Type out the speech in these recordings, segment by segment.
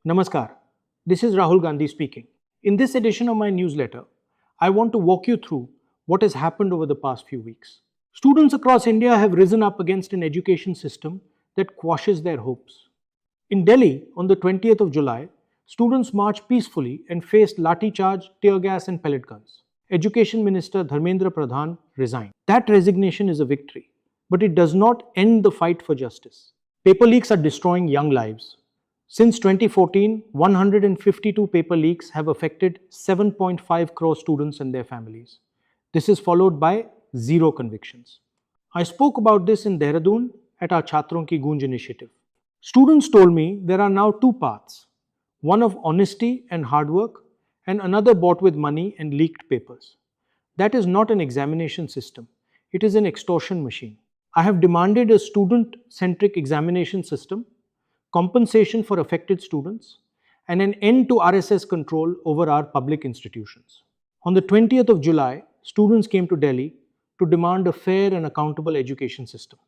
Namaskar, this is Rahul Gandhi speaking. In this edition of my newsletter, I want to walk you through what has happened over the past few weeks. Students across India have risen up against an education system that quashes their hopes. In Delhi, on the 20th of July, students marched peacefully and faced lathi charge, tear gas, and pellet guns. Education Minister Dharmendra Pradhan resigned. That resignation is a victory, but it does not end the fight for justice. Paper leaks are destroying young lives. Since 2014, 152 paper leaks have affected 7.5 crore students and their families. This is followed by 0 convictions. I spoke about this in Dehradun at our Chhatron Ki Goonj initiative. Students told me there are now 2 paths, one of honesty and hard work and another bought with money and leaked papers. That is not an examination system, it is an extortion machine. I have demanded a student-centric examination system, compensation for affected students, and an end to RSS control over our public institutions. On the 20th of July, students came to Delhi to demand a fair and accountable education system.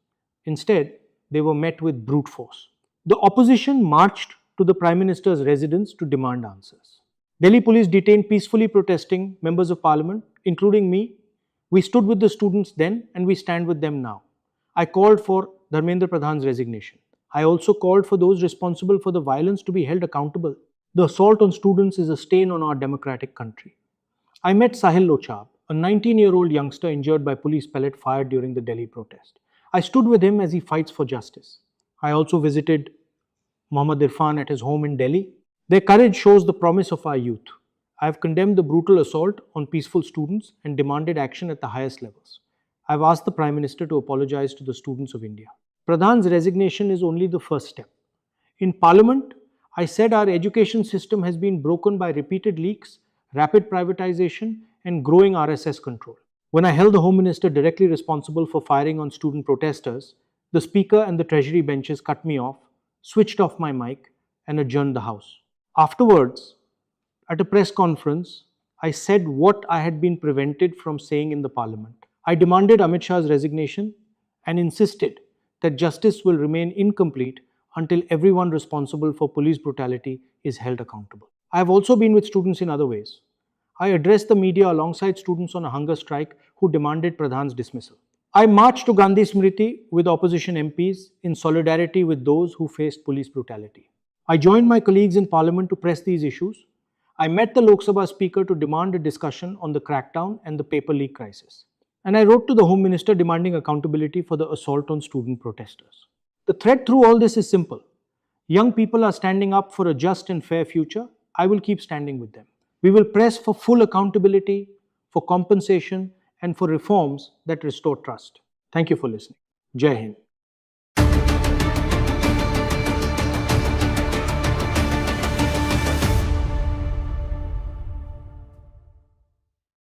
Instead, they were met with brute force. The opposition marched to the Prime Minister's residence to demand answers. Delhi police detained peacefully protesting members of parliament, including me. We stood with the students then and we stand with them now. I called for Dharmendra Pradhan's resignation. I also called for those responsible for the violence to be held accountable. The assault on students is a stain on our democratic country. I met Sahil Lochab, a 19-year-old youngster injured by police pellet fired during the Delhi protest. I stood with him as he fights for justice. I also visited Mohammad Irfan at his home in Delhi. Their courage shows the promise of our youth. I have condemned the brutal assault on peaceful students and demanded action at the highest levels. I have asked the Prime Minister to apologize to the students of India. Pradhan's resignation is only the first step. In Parliament, I said our education system has been broken by repeated leaks, rapid privatization, and growing RSS control. When I held the Home Minister directly responsible for firing on student protesters, the Speaker and the Treasury benches cut me off, switched off my mic, and adjourned the House. Afterwards, at a press conference, I said what I had been prevented from saying in the Parliament. I demanded Amit Shah's resignation and insisted that justice will remain incomplete until everyone responsible for police brutality is held accountable. I have also been with students in other ways. I addressed the media alongside students on a hunger strike who demanded Pradhan's dismissal. I marched to Gandhi Smriti with opposition MPs in solidarity with those who faced police brutality. I joined my colleagues in Parliament to press these issues. I met the Lok Sabha Speaker to demand a discussion on the crackdown and the paper leak crisis. And I wrote to the Home Minister demanding accountability for the assault on student protesters. The thread through all this is simple. Young people are standing up for a just and fair future. I will keep standing with them. We will press for full accountability, for compensation, and for reforms that restore trust. Thank you for listening. Jai Hind.